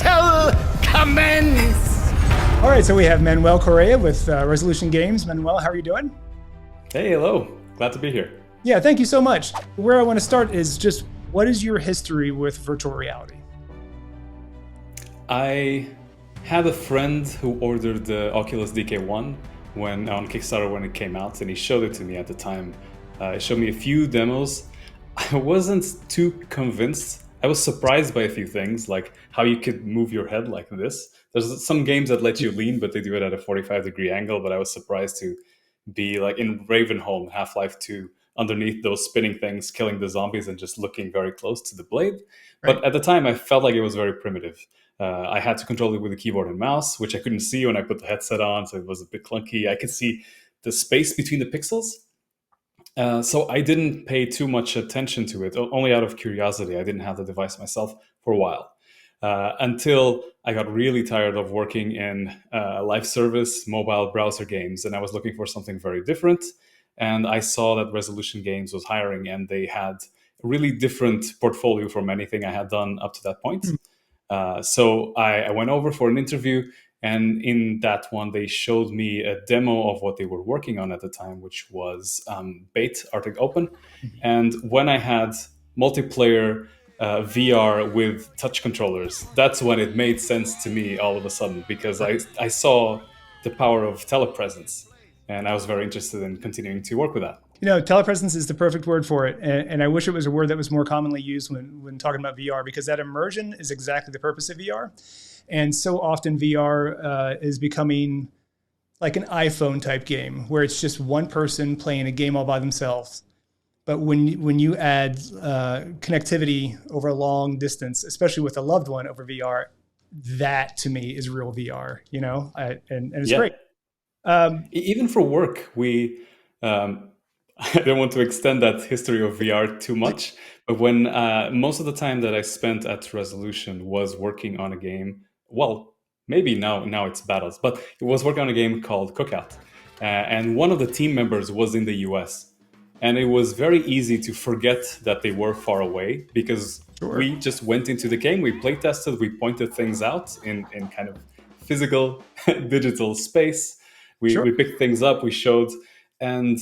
battle commence! All right, so we have Manuel Correia with Resolution Games. Manuel, how are you doing? Hey, hello. Glad to be here. Yeah, thank you so much. Where I want to start is just, what is your history with virtual reality? I had a friend who ordered the Oculus DK1 on Kickstarter when it came out, and he showed it to me at the time. He showed me a few demos. I wasn't too convinced. I was surprised by a few things, like how you could move your head like this. There's some games that let you lean, but they do it at a 45-degree angle, but I was surprised to be like in Ravenholm, Half-Life 2, underneath those spinning things, killing the zombies and just looking very close to the blade. Right. But at the time, I felt like it was very primitive. I had to control it with a keyboard and mouse, which I couldn't see when I put the headset on, so it was a bit clunky. I could see the space between the pixels. So I didn't pay too much attention to it, only out of curiosity. I didn't have the device myself for a while. Until I got really tired of working in live service mobile browser games, and I was looking for something very different. And I saw that Resolution Games was hiring, and they had a really different portfolio from anything I had done up to that point. So I went over for an interview, and in that one, they showed me a demo of what they were working on at the time, which was Bait Arctic Open. And when I had multiplayer VR with touch controllers, that's when it made sense to me all of a sudden, because I saw the power of telepresence, and I was very interested in continuing to work with that. You know, telepresence is the perfect word for it. And I wish it was a word that was more commonly used when talking about VR, because that immersion is exactly the purpose of VR. And so often VR is becoming like an iPhone type game where it's just one person playing a game all by themselves. But when you add connectivity over a long distance, especially with a loved one over VR, that to me is real VR, you know, and it's great. Even for work, I don't want to extend that history of VR too much, but when most of the time that I spent at Resolution was working on a game, well, maybe now it's Battles, but it was working on a game called Cookout. And one of the team members was in the US. And it was very easy to forget that they were far away, because we just went into the game, we play tested, we pointed things out in kind of physical, digital space. We picked things up, we showed. And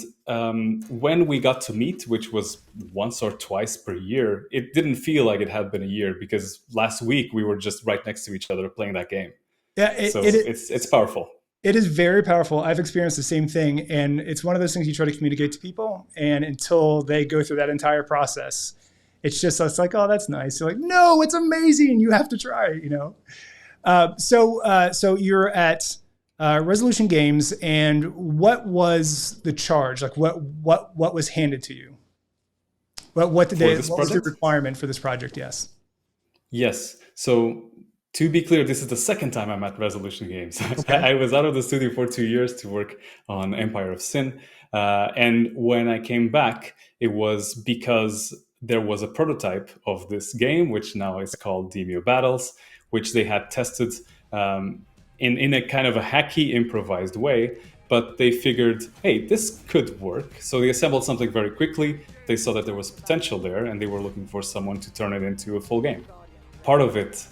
when we got to meet, which was once or twice per year, it didn't feel like it had been a year, because last week we were just right next to each other playing that game. Yeah, it's powerful. It is very powerful. I've experienced the same thing. And it's one of those things you try to communicate to people. And until they go through that entire process, it's like, oh, that's nice. You're like, no, it's amazing. You have to try it, you know? So you're at Resolution Games, and what was the charge? Like what was handed to you? What was the requirement for this project? Yes. So to be clear, this is the second time I'm at Resolution Games. Okay. I was out of the studio for 2 years to work on Empire of Sin. And when I came back, it was because there was a prototype of this game, which now is called Demeo Battles, which they had tested in a kind of a hacky, improvised way. But they figured, hey, this could work. So they assembled something very quickly. They saw that there was potential there, and they were looking for someone to turn it into a full game. Part of it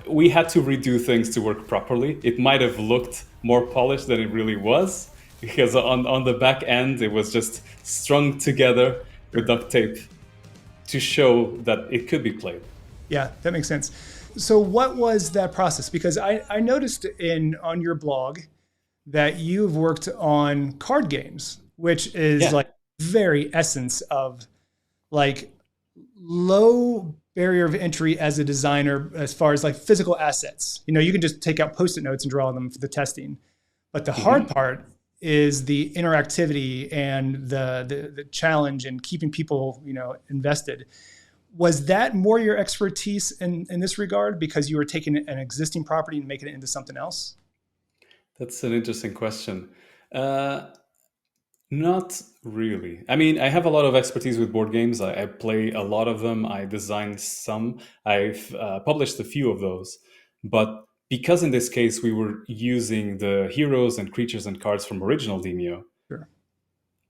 we had to redo things to work properly. It might have looked more polished than it really was, because on the back end, it was just strung together with duct tape to show that it could be played. Yeah, that makes sense. So what was that process? Because I noticed on your blog that you've worked on card games, which is like very essence of like low barrier of entry as a designer, as far as like physical assets. You know, you can just take out Post-it notes and draw them for the testing. But the hard part is the interactivity and the challenge and keeping people, you know, invested. Was that more your expertise in this regard, because you were taking an existing property and making it into something else? That's an interesting question. Not really. I mean, I have a lot of expertise with board games. I play a lot of them. I designed some. I've published a few of those. But because in this case, we were using the heroes and creatures and cards from original Demeo, Sure.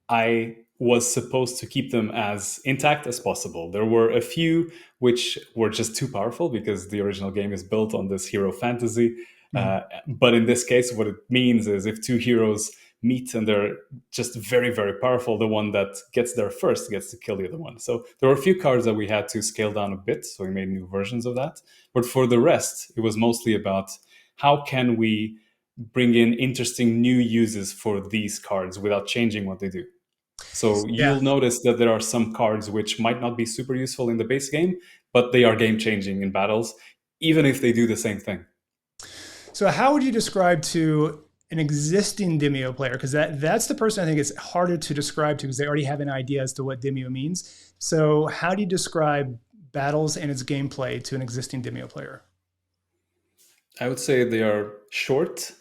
I was supposed to keep them as intact as possible. There were a few which were just too powerful because the original game is built on this hero fantasy. But in this case, what it means is if two heroes meet and they're just very, very powerful, the one that gets there first gets to kill the other one. So there were a few cards that we had to scale down a bit. So we made new versions of that. But for the rest, it was mostly about how can we bring in interesting new uses for these cards without changing what they do. So you'll notice that there are some cards which might not be super useful in the base game, but they are game-changing in battles, even if they do the same thing. So how would you describe to an existing Demeo player? Because that's the person I think it's harder to describe to because they already have an idea as to what Demeo means. So how do you describe battles and its gameplay to an existing Demeo player? I would say they are short,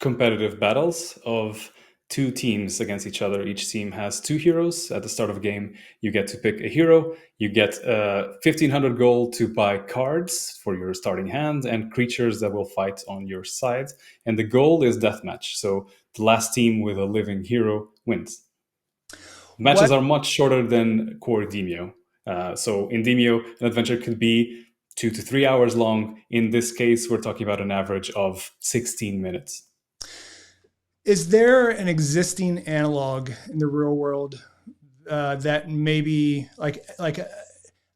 competitive battles of two teams against each other. Each team has two heroes. At the start of a game, you get to pick a hero. You get 1,500 gold to buy cards for your starting hand and creatures that will fight on your side. And the goal is deathmatch. So the last team with a living hero wins. Matches are much shorter than core Demeo. So in Demeo, an adventure could be 2 to 3 hours long. In this case, we're talking about an average of 16 minutes. Is there an existing analog in the real world that maybe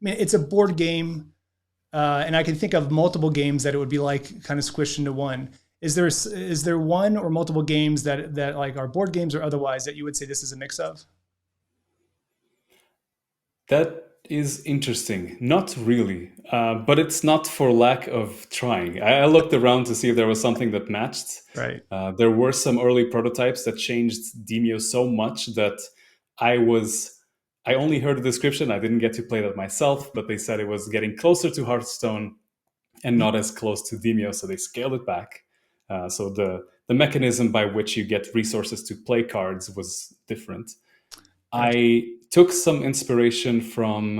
it's a board game, and I can think of multiple games that it would be like kind of squished into one. Is there one or multiple games that like are board games or otherwise that you would say this is a mix of? That is interesting. Not really, but it's not for lack of trying. I looked around to see if there was something that matched. Right. There were some early prototypes that changed Demeo so much that I only heard the description. I didn't get to play that myself, but they said it was getting closer to Hearthstone and not as close to Demeo, so they scaled it back. So the mechanism by which you get resources to play cards was different. I took some inspiration from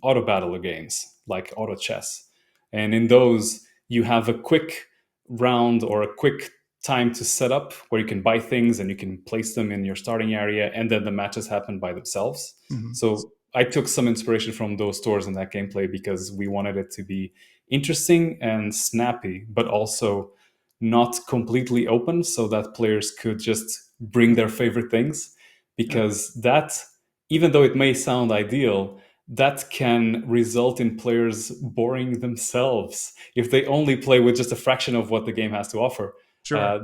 auto battle games like auto chess. And in those, you have a quick round or a quick time to set up where you can buy things and you can place them in your starting area, and then the matches happen by themselves. Mm-hmm. So I took some inspiration from those stores in that gameplay because we wanted it to be interesting and snappy, but also not completely open so that players could just bring their favorite things. Because that, even though it may sound ideal, that can result in players boring themselves. If they only play with just a fraction of what the game has to offer,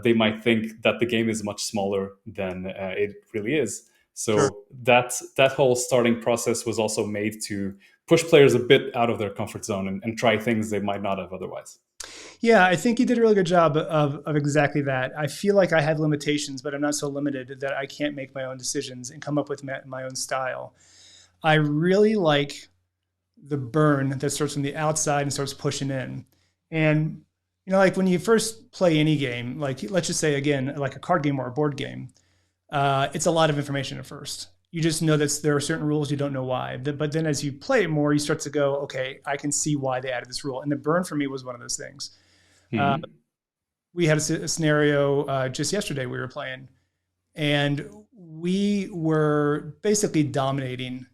they might think that the game is much smaller than it really is. So that whole starting process was also made to push players a bit out of their comfort zone and try things they might not have otherwise. Yeah, I think you did a really good job of exactly that. I feel like I have limitations, but I'm not so limited that I can't make my own decisions and come up with my own style. I really like the burn that starts from the outside and starts pushing in. And, like when you first play any game, like let's just say, again, like a card game or a board game, it's a lot of information at first. You just know that there are certain rules, you don't know why. But then as you play it more, you start to go, okay, I can see why they added this rule. And the burn for me was one of those things. Mm-hmm. We had a scenario just yesterday we were playing, and we were basically dominating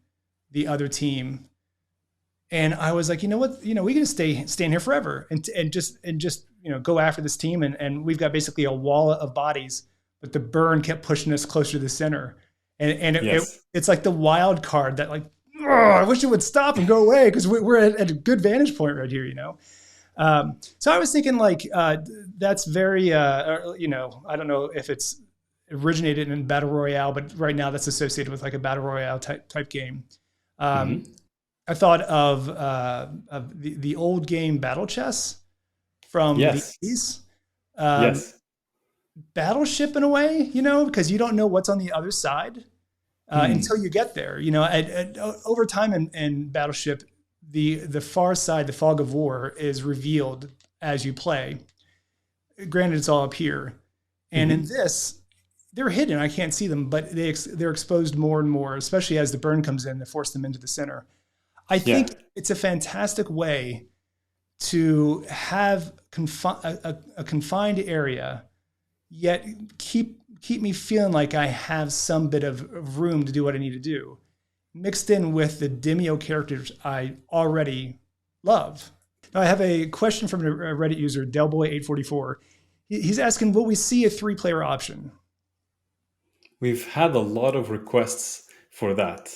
the other team. And I was like, you know what, we can stay in here forever and just go after this team. And we've got basically a wall of bodies, but the burn kept pushing us closer to the center. And it's like the wild card that like, I wish it would stop and go away because we're at a good vantage point right here, So I was thinking like that's very, I don't know if it's originated in Battle Royale, but right now that's associated with like a Battle Royale type game. I thought of the old game Battle Chess from the 80s. Battleship in a way, because you don't know what's on the other side until you get there. Over time in Battleship, the far side, the fog of war, is revealed as you play. Granted, it's all up here, and in this, they're hidden. I can't see them, but they're exposed more and more, especially as the burn comes in to force them into the center. I think it's a fantastic way to have a confined area yet keep me feeling like I have some bit of room to do what I need to do, mixed in with the Demeo characters I already love. Now, I have a question from a Reddit user, Delboy844. He's asking, will we see a 3-player option? We've had a lot of requests for that.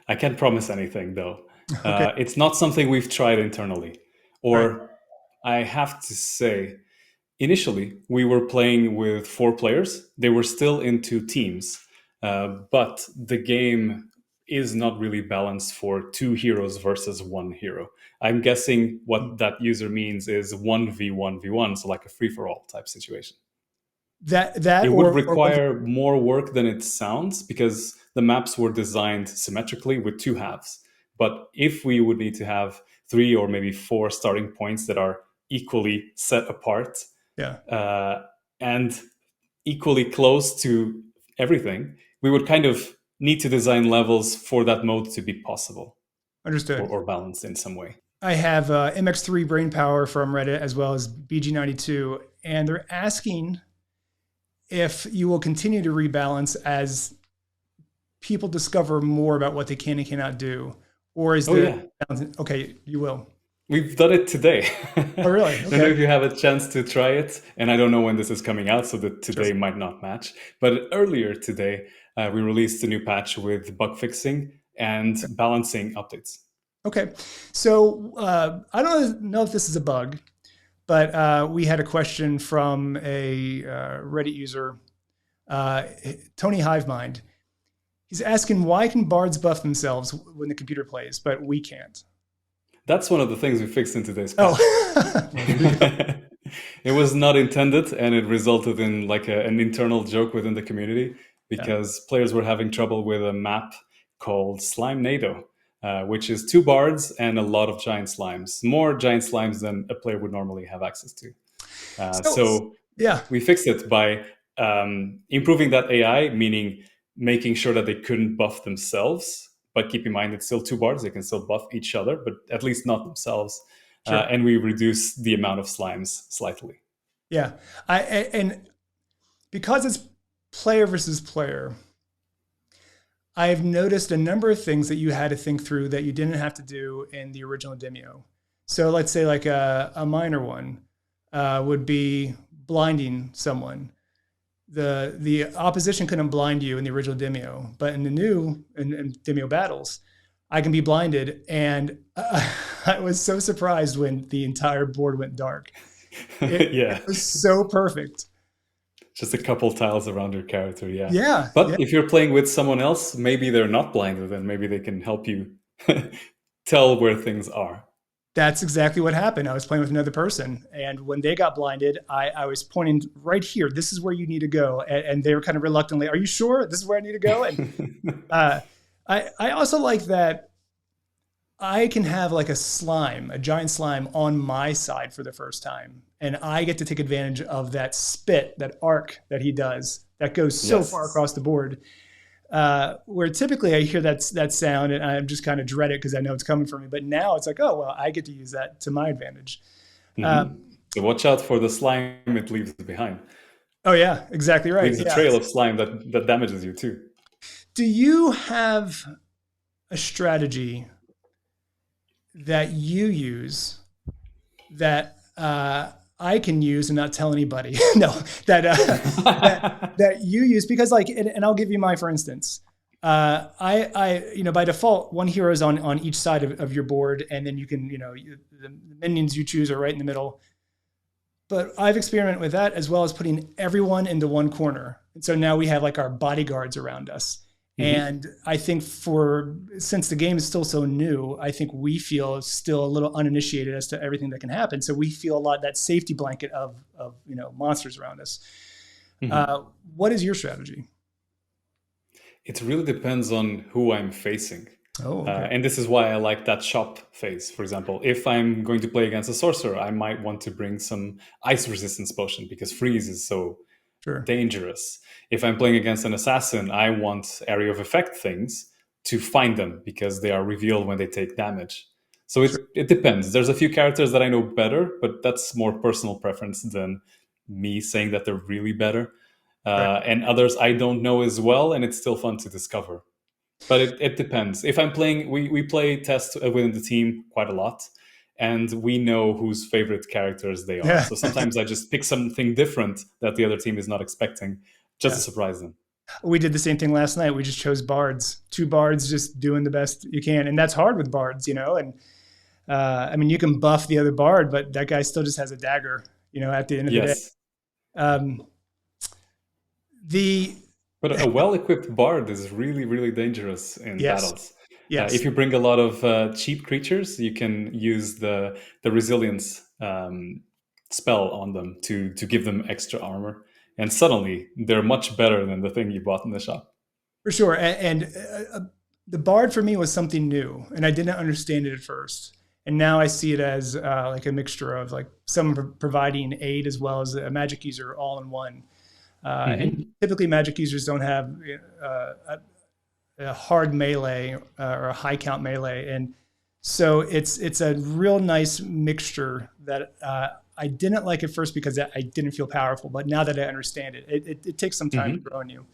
I can't promise anything, though. Okay. It's not something we've tried internally. Or I have to say, initially, we were playing with 4 players. They were still into teams. But the game is not really balanced for 2 heroes versus 1 hero. I'm guessing what that user means is 1v1v1, so like a free-for-all type situation. That It would or require more work than it sounds because the maps were designed symmetrically with 2 halves. But if we would need to have 3 or maybe 4 starting points that are equally set apart, and equally close to everything, we would kind of need to design levels for that mode to be possible. Understood. Or balanced in some way. I have MX3 Brainpower from Reddit as well as BG92, and they're asking if you will continue to rebalance as people discover more about what they can and cannot do, or is there? Okay, you will. We've done it today. Oh, really? Okay. I don't know if you have a chance to try it, and I don't know when this is coming out, so that today might not match. But earlier today, we released a new patch with bug fixing and balancing updates. Okay, so I don't know if this is a bug, but we had a question from a Reddit user, Tony Hivemind. He's asking, why can bards buff themselves when the computer plays, but we can't? That's one of the things we fixed in today's patch. Oh. It was not intended, and it resulted in like an internal joke within the community because players were having trouble with a map called Slime Nado, which is 2 bards and a lot of giant slimes. More giant slimes than a player would normally have access to. So we fixed it by improving that AI, meaning making sure that they couldn't buff themselves. But keep in mind, it's still 2 bards. They can still buff each other, but at least not themselves. And we reduce the amount of slimes slightly. Yeah. And because it's player versus player, I've noticed a number of things that you had to think through that you didn't have to do in the original Demeo. So let's say like a minor one would be blinding someone. The opposition couldn't blind you in the original Demeo, but in the new in Demeo Battles, I can be blinded. And I was so surprised when the entire board went dark. It was so perfect. Just a couple tiles around your character, Yeah. But if you're playing with someone else, maybe they're not blinded, and maybe they can help you tell where things are. That's exactly what happened. I was playing with another person, and when they got blinded, I was pointing right here. This is where you need to go, and they were kind of reluctantly, "Are you sure this is where I need to go?" And I also like that I can have like a giant slime on my side for the first time, and I get to take advantage of that spit, that arc that he does that goes so far across the board. Where typically I hear that sound and I just kind of dread it because I know it's coming from me. But now it's like, oh, well, I get to use that to my advantage. So watch out for the slime it leaves behind. Oh, yeah, exactly right. It leaves a trail of slime that damages you too. Do you have a strategy that you use that I can use and not tell anybody? No, that you use, because like, and I'll give you my, for instance, I by default, 1 hero is on each side of your board, and then you can, the minions you choose are right in the middle. But I've experimented with that as well as putting everyone into one corner. And so now we have like our bodyguards around us. And I think since the game is still so new, I think we feel still a little uninitiated as to everything that can happen. So we feel a lot that safety blanket of monsters around us. What is your strategy? It really depends on who I'm facing. Oh, okay. And this is why I like that shop phase. For example, if I'm going to play against a sorcerer, I might want to bring some ice resistance potion because freeze is so dangerous. If I'm playing against an assassin, I want area of effect things to find them because they are revealed when they take damage. So it depends. There's a few characters that I know better, but that's more personal preference than me saying that they're really better. Right. and others I don't know as well, and it's still fun to discover. But it depends. If I'm playing, we play test within the team quite a lot, and we know whose favorite characters they are. Yeah. So sometimes I just pick something different that the other team is not expecting, just to Yeah. surprise them. We did the same thing last night. We just chose bards, two bards, just doing the best you can. And that's hard with bards, and I mean, you can buff the other bard, but that guy still just has a dagger, at the end of the day. Yes. Um, the But a well-equipped bard is really, really dangerous in Yes, battles. yes, If you bring a lot of cheap creatures, you can use the resilience spell on them to give them extra armor, and suddenly they're much better than the thing you bought in the shop. for sure. And the bard for me was something new, and I didn't understand it at first. And now I see it as like a mixture of like someone providing aid as well as a magic user all in one. And typically, magic users don't have a hard melee or a high count melee, and so it's a real nice mixture that I didn't like at first because I didn't feel powerful. But now that I understand it, it takes some time to grow on you.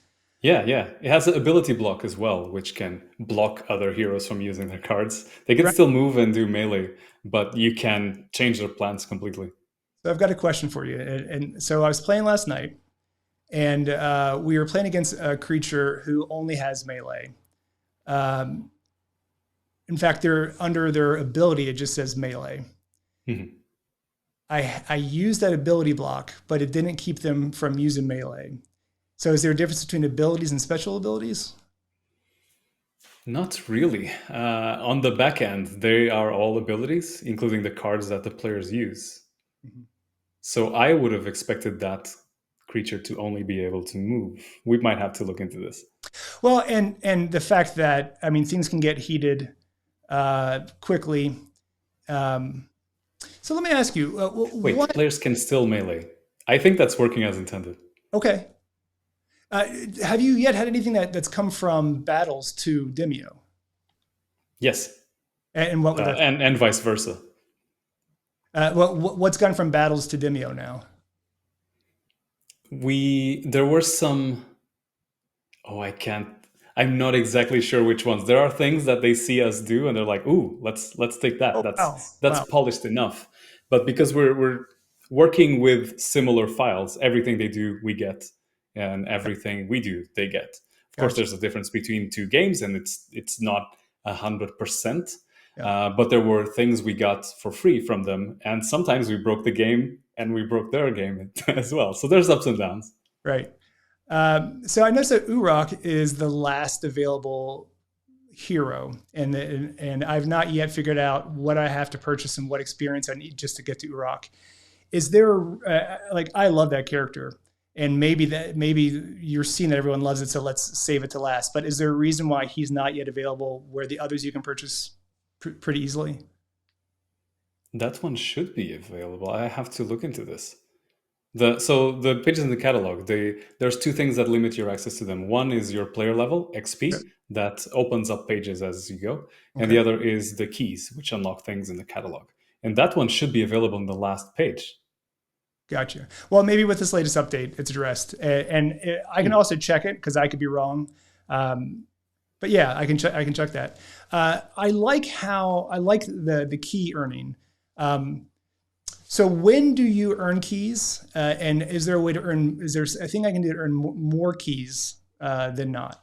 Yeah, yeah. It has an ability block as well, which can block other heroes from using their cards. They can Right. still move and do melee, but you can change their plans completely. So I've got a question for you, and so I was playing last night, and we were playing against a creature who only has melee. Um, in fact, they're under their ability, it just says melee. Mhm. I used that ability block, but it didn't keep them from using melee. So is there a difference between abilities and special abilities? Not really. On the back end, they are all abilities, including the cards that the players use. Mhm. So I would have expected that creature to only be able to move. We might have to look into this. Well, and the fact that, I mean, things can get heated quickly. So let me ask you, Wait, what? players can still melee. I think that's working as intended. Okay. Have you yet had anything that's come from battles to Demeo? Yes, And what would that? and vice versa. What's gone from battles to Demeo now? There were some. Oh, I can't. I'm not exactly sure which ones. There are things that they see us do, and they're like, "Ooh, let's take that. Oh, That's wow. polished enough." But because we're working with similar files, everything they do, we get, and everything we do, they get. Of course, Gotcha. there's a difference between two games, and it's not 100%. Yeah. But there were things we got for free from them, and sometimes we broke the game, and we broke their game as well. So there's ups and downs. Right. So I noticed that Urok is the last available hero, and I've not yet figured out what I have to purchase and what experience I need just to get to Urok. Is there like, I love that character, and maybe you're seeing that everyone loves it, so let's save it to last. But is there a reason why he's not yet available where the others you can purchase pretty easily? That one should be available. I have to look into this. So the pages in the catalog, there's two things that limit your access to them. One is your player level XP Okay. that opens up pages as you go, and Okay. the other is the keys, which unlock things in the catalog. And that one should be available in the last page. Gotcha. Well, maybe with this latest update, it's addressed, and I can also check it because I could be wrong. But yeah, I can check that. I like the key earning. So when do you earn keys? And is there a way to earn? Is there a thing I can do to earn more keys than not?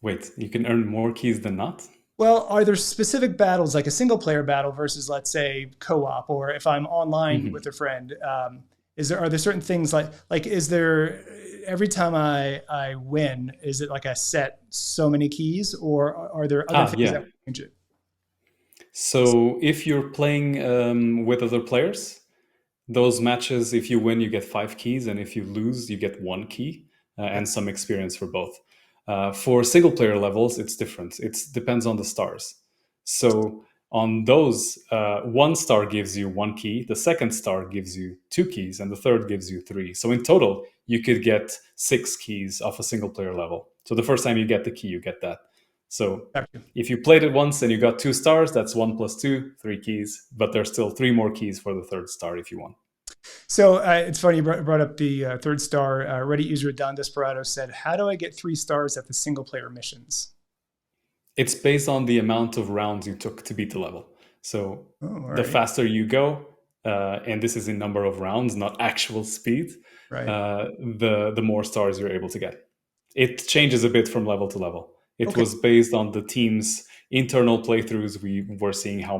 Wait, you can earn more keys than not? Well, are there specific battles, like a single player battle versus, let's say, co-op, or if I'm online with a friend? Are there certain things like is there every time I win, is it like I set so many keys, or are there other things that change it? So if you're playing with other players, those matches, if you win, you get 5 keys, and if you lose, you get 1 key and some experience for both. For single player levels, it's different. It depends on the stars. So on those, 1 star gives you 1 key, the second star gives you 2 keys, and the third gives you 3. So in total, you could get 6 keys off a single player level. So the first time you get the key, you get that. So if you played it once and you got 2 stars, that's 1 plus 2, 3 keys, but there's still 3 more keys for the third star if you want. So it's funny you brought up the third star. Reddit user Don Desperado said, "How do I get 3 stars at the single player missions?" It's based on the amount of rounds you took to beat the level. So Oh, all the right. faster you go, and this is in number of rounds, not actual speed, Right. the more stars you're able to get. It changes a bit from level to level. It Okay. was based on the team's internal playthroughs. We were seeing how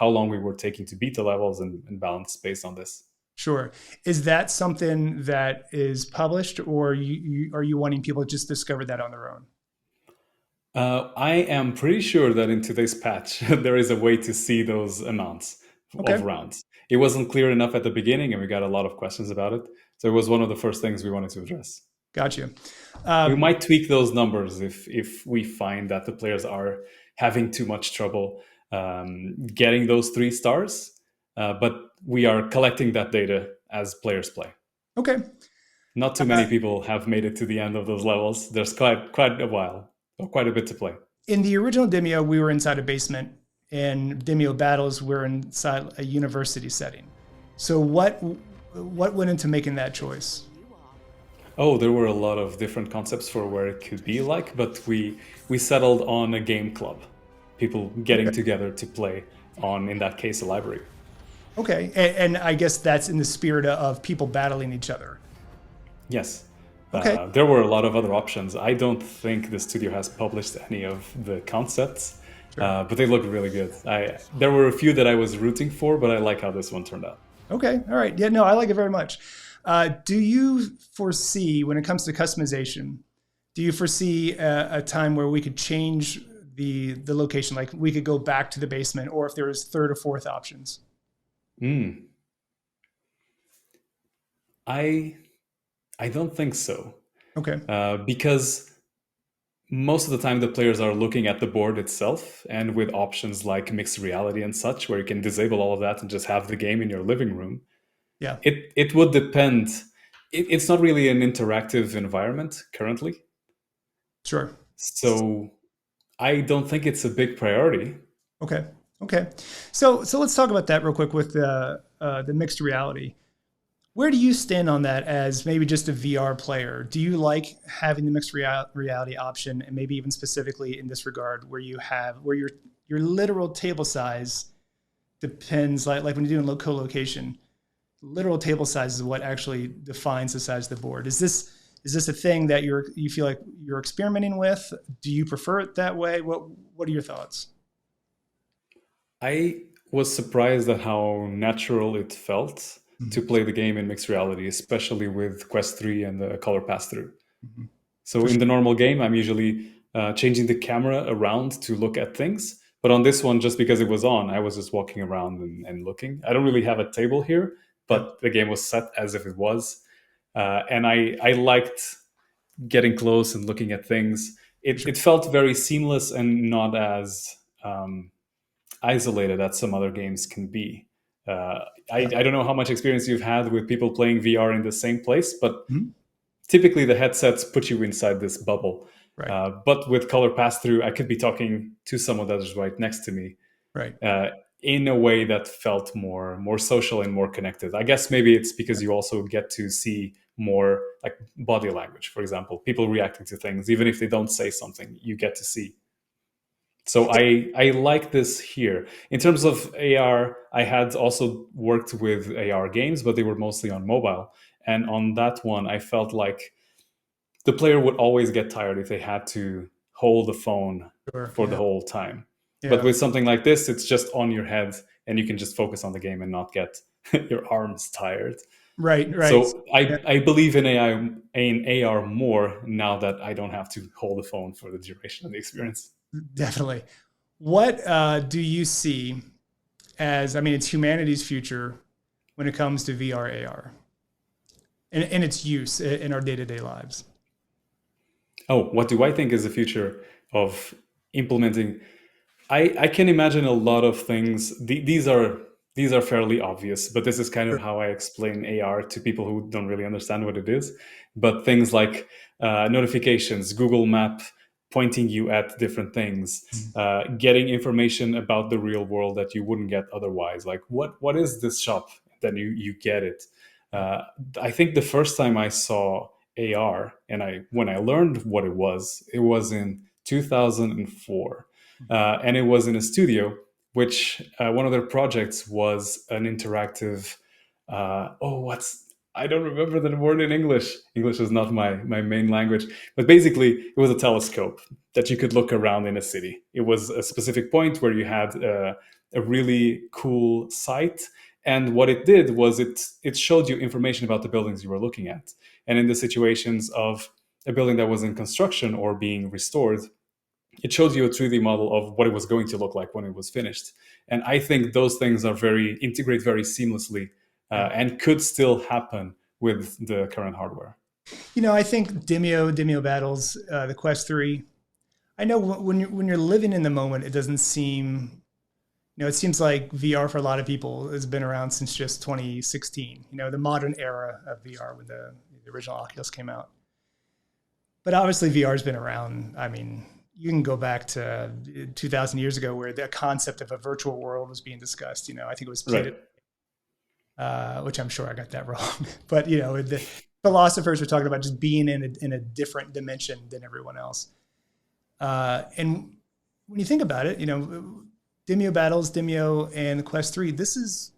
long we were taking to beat the levels, and balanced based on this. Sure. Is that something that is published, or are you wanting people to just discover that on their own? I am pretty sure that in today's patch, there is a way to see those amounts Okay. of rounds. It wasn't clear enough at the beginning, and we got a lot of questions about it. So it was one of the first things we wanted to address. Gotcha. We might tweak those numbers if we find that the players are having too much trouble getting those 3 stars. But we are collecting that data as players play. Okay. Not too many people have made it to the end of those levels. There's quite a while, or quite a bit to play. In the original Demeo, we were inside a basement. In Demeo Battles, we're inside a university setting. So what went into making that choice? Oh, there were a lot of different concepts for where it could be like, but we settled on a game club. People getting together to play on, in that case, a library. Okay. And I guess that's in the spirit of people battling each other. Yes. Okay. There were a lot of other options. I don't think the studio has published any of the concepts, but they look really good. There were a few that I was rooting for, but I like how this one turned out. Okay. All right. Yeah, no, I like it very much. Do you foresee, when it comes to customization, do you foresee a time where we could change the location? Like we could go back to the basement, or if there was third or fourth options? I don't think so. Okay. Because most of the time the players are looking at the board itself, and with options like mixed reality and such, where you can disable all of that and just have the game in your living room. Yeah. It would depend. It's not really an interactive environment currently. Sure. So I don't think it's a big priority. Okay. Okay. So let's talk about that real quick with the mixed reality. Where do you stand on that as maybe just a VR player? Do you like having the mixed reality option, and maybe even specifically in this regard, where your literal table size depends, like when you're doing co-location, literal table size is what actually defines the size of the board. Is this a thing that you feel like you're experimenting with? Do you prefer it that way? What are your thoughts? I was surprised at how natural it felt to play the game in mixed reality, especially with Quest 3 and the color pass-through. So in the normal game, I'm usually changing the camera around to look at things. But on this one, just because it was on, I was just walking around and looking. I don't really have a table here, but the game was set as if it was. And I liked getting close and looking at things. It felt very seamless and not as isolated as some other games can be. I don't know how much experience you've had with people playing VR in the same place, but typically the headsets put you inside this bubble. Right. But with color pass-through, I could be talking to someone that is right next to me. Right. In a way that felt more social and more connected. I guess maybe it's because you also get to see more like body language, for example, people reacting to things, even if they don't say something, you get to see. So I like this here. In terms of AR, I had also worked with AR games, but they were mostly on mobile. And on that one, I felt like the player would always get tired if they had to hold the phone for the whole time. Yeah. But with something like this, it's just on your head, and you can just focus on the game and not get your arms tired. Right. So I believe in AR more now that I don't have to hold the phone for the duration of the experience. Definitely. What do you see as, I mean, it's humanity's future when it comes to VR AR and its use in our day-to-day lives? Oh, what do I think is the future of implementing? I can imagine a lot of things. These are fairly obvious, but this is kind of how I explain AR to people who don't really understand what it is. But things like notifications, Google Map pointing you at different things, getting information about the real world that you wouldn't get otherwise. Like what is this shop then you get it. I think the first time I saw AR, and when I learned what it was in 2004, and it was in a studio, which one of their projects was an interactive. I don't remember the word in English. English is not my main language, but basically it was a telescope that you could look around in a city. It was a specific point where you had a really cool sight. And what it did was it showed you information about the buildings you were looking at. And in the situations of a building that was in construction or being restored, it shows you a 3D model of what it was going to look like when it was finished. And I think those things are integrate very seamlessly and could still happen with the current hardware. I think Demeo Battles, the Quest 3, I know when you're living in the moment, it doesn't seem, it seems like VR for a lot of people has been around since just 2016, the modern era of VR when the original Oculus came out. But obviously VR has been around. I mean, you can go back to 2,000 years ago where the concept of a virtual world was being discussed. I think it was Plato, which I'm sure I got that wrong. But, the philosophers were talking about just being in a different dimension than everyone else. And when you think about it, Demeo Battles, Demeo, and the Quest 3, this is,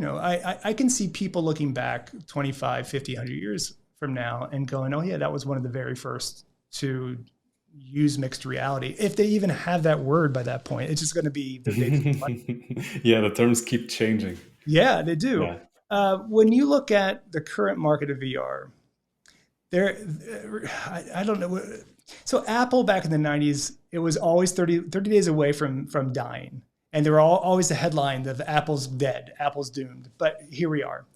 I can see people looking back 25, 50, 100 years from now and going, oh yeah, that was one of the very first to use mixed reality. If they even have that word by that point, it's just going to be yeah, the terms keep changing. Yeah, they do. Yeah. When you look at the current market of VR, I don't know. So Apple back in the 90s, it was always 30 days away from dying. And there were always the headline of Apple's dead, Apple's doomed. But here we are.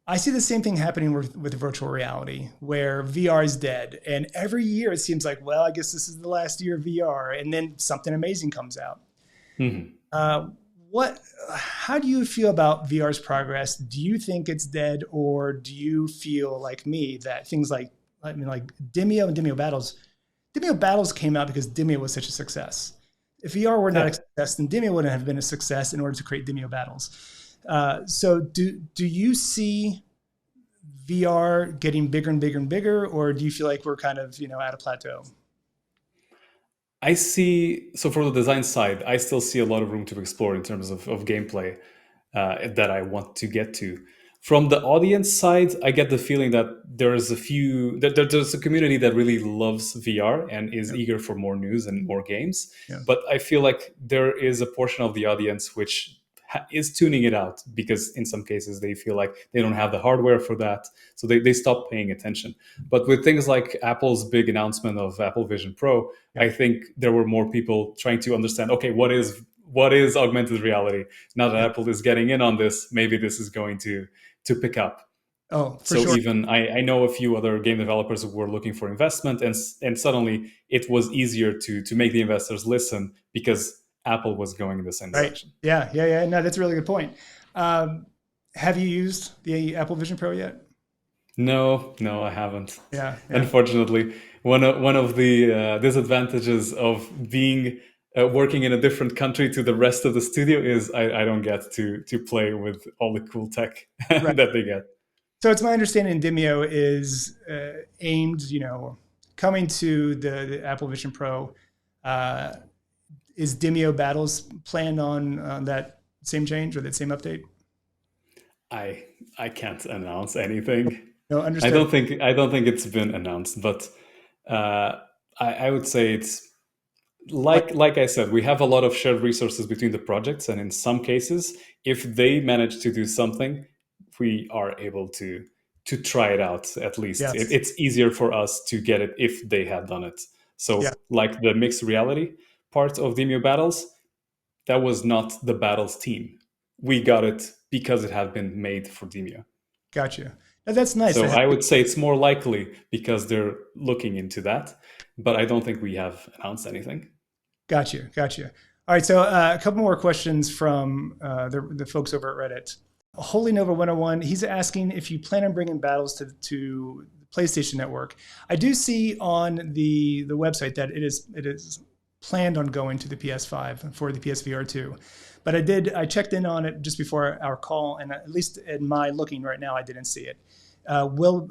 I see the same thing happening with virtual reality, where VR is dead. And every year it seems like, well, I guess this is the last year of VR. And then something amazing comes out. Mm-hmm. How do you feel about VR's progress? Do you think it's dead, or do you feel like me that things like Demeo and Demeo Battles came out because Demeo was such a success? If VR were not a success, then Demeo wouldn't have been a success in order to create Demeo Battles. So do you see VR getting bigger and bigger and bigger, or do you feel like we're kind of at a plateau? I see. So from the design side, I still see a lot of room to explore in terms of gameplay that I want to get to. From the audience side, I get the feeling that there's a community that really loves VR and is eager for more news and more games. Yeah. But I feel like there is a portion of the audience which is tuning it out because in some cases they feel like they don't have the hardware for that. So they stop paying attention. But with things like Apple's big announcement of Apple Vision Pro, I think there were more people trying to understand, okay, what is augmented reality? Now that Apple is getting in on this, maybe this is going to pick up. Oh, for so sure. Even I know a few other game developers who were looking for investment, and suddenly it was easier to make the investors listen because Apple was going in the same direction. Yeah. No, that's a really good point. Have you used the Apple Vision Pro yet? No, I haven't. Yeah. Unfortunately, one of the disadvantages of being working in a different country to the rest of the studio is I don't get to play with all the cool tech that they get. So it's my understanding Demeo is aimed, coming to the Apple Vision Pro. Is Demeo Battles planned on that same change or that same update? I can't announce anything. No, understood. I don't think it's been announced, but I would say it's like I said, we have a lot of shared resources between the projects, and in some cases, if they manage to do something, we are able to try it out at least. Yes. It's easier for us to get it if they had done it. So like the mixed reality part of Demeo Battles, that was not the Battles team. We got it because it had been made for Demeo. Gotcha. Now, that's nice. So I would say it's more likely because they're looking into that, but I don't think we have announced anything. Gotcha. All right, so a couple more questions from the folks over at Reddit. Holy Nova 101, he's asking if you plan on bringing Battles to the PlayStation Network. I do see on the website that it is planned on going to the PS5 for the PSVR 2. But I checked in on it just before our call, and at least in my looking right now, I didn't see it. Will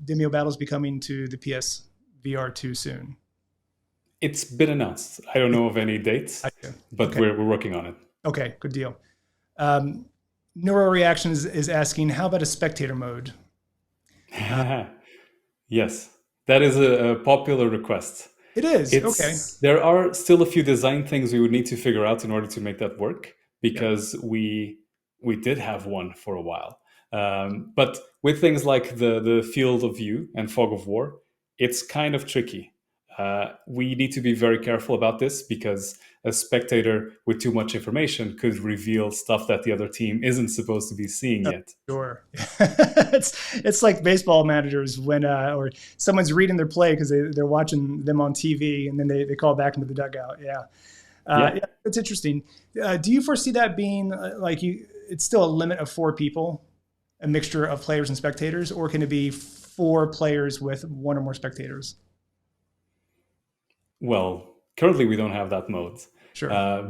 Demeo Battles be coming to the PS VR 2 soon? It's been announced. I don't know of any dates, but okay. we're working on it. Okay, good deal. Neuro Reactions is asking, how about a spectator mode? Yes, that is a popular request. It is. Okay. There are still a few design things we would need to figure out in order to make that work, because we did have one for a while. But with things like the field of view and fog of war, it's kind of tricky. We need to be very careful about this, because a spectator with too much information could reveal stuff that the other team isn't supposed to be seeing yet. Sure. it's like baseball managers when or someone's reading their play because they're watching them on TV, and then they call back into the dugout. Yeah, it's interesting. Do you foresee that being it's still a limit of 4 people, a mixture of players and spectators, or can it be 4 players with 1 or more spectators? Well, currently we don't have that mode. Sure.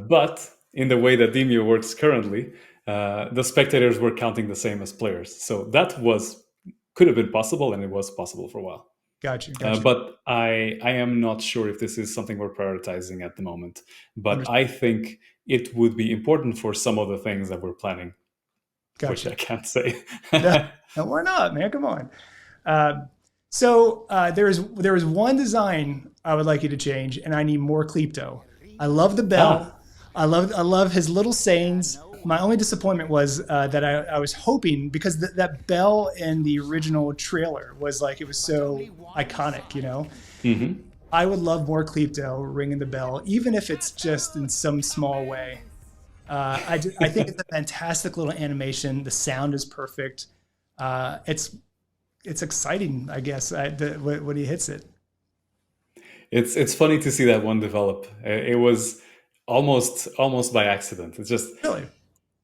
But in the way that Demeo works currently, the spectators were counting the same as players. So that could have been possible, and it was possible for a while. Gotcha. But I am not sure if this is something we're prioritizing at the moment. But I think it would be important for some of the things that we're planning, which I can't say. No, why not, man? Come on. So there is one design I would like you to change, and I need More Clepto. I love the bell. I love his little sayings. My only disappointment was that I was hoping, because that bell in the original trailer was it was so iconic, you know. Mm-hmm. I would love More Clepto ringing the bell, even if it's just in some small way. I think it's a fantastic little animation. The sound is perfect. It's exciting, I guess, when he hits it. It's funny to see that one develop. It was almost by accident. It's just really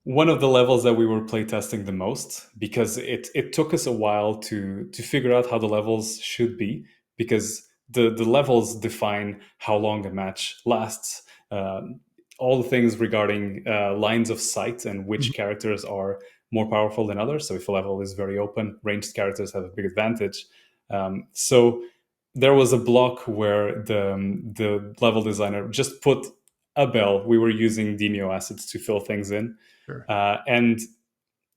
one of the levels that we were playtesting the most, because it took us a while to figure out how the levels should be, because the levels define how long a match lasts. All the things regarding lines of sight and which characters are more powerful than others. So if a level is very open, ranged characters have a big advantage. So there was a block where the level designer just put a bell. We were using Demeo assets to fill things in. Sure. And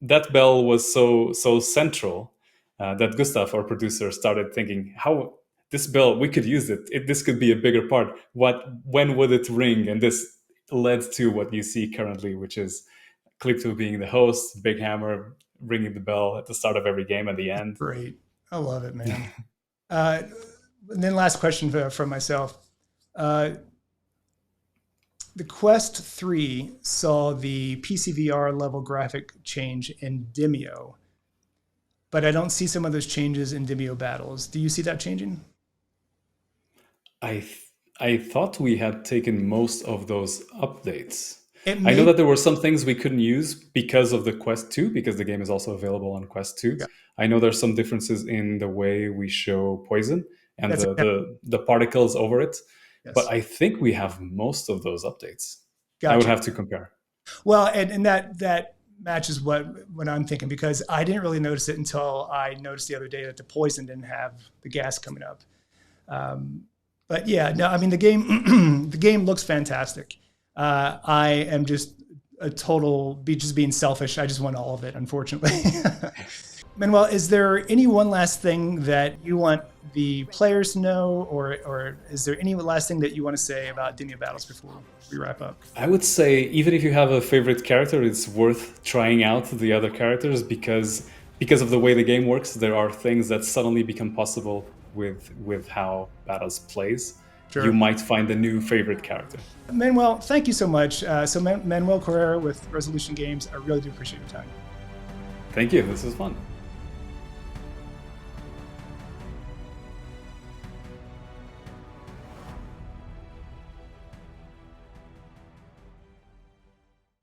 that bell was so central that Gustav, our producer, started thinking, how this bell, we could use it. This could be a bigger part. When would it ring? And this led to what you see currently, which is Clepto being the host, Big Hammer ringing the bell at the start of every game and the end. Great. I love it, man. And then last question from myself. The Quest 3 saw the PCVR level graphic change in Demeo, but I don't see some of those changes in Demeo Battles. Do you see that changing? I thought we had taken most of those updates. I know that there were some things we couldn't use because of the Quest 2, because the game is also available on Quest 2. Yeah. I know there's some differences in the way we show poison and the particles over it. Yes. But I think we have most of those updates. Gotcha. I would have to compare. Well, and that matches what I'm thinking, because I didn't really notice it until I noticed the other day that the poison didn't have the gas coming up. But yeah, no, I mean, the game looks fantastic. I am just just being selfish. I just want all of it, unfortunately. Manuel, is there any one last thing that you want the players to know, or is there any last thing that you want to say about Demeo Battles before we wrap up? I would say, even if you have a favorite character, it's worth trying out the other characters, because of the way the game works. There are things that suddenly become possible with how Battles plays. Sure. You might find a new favorite character. Manuel, thank you so much. Manuel Correia with Resolution Games, I really do appreciate your time. Thank you. This was fun.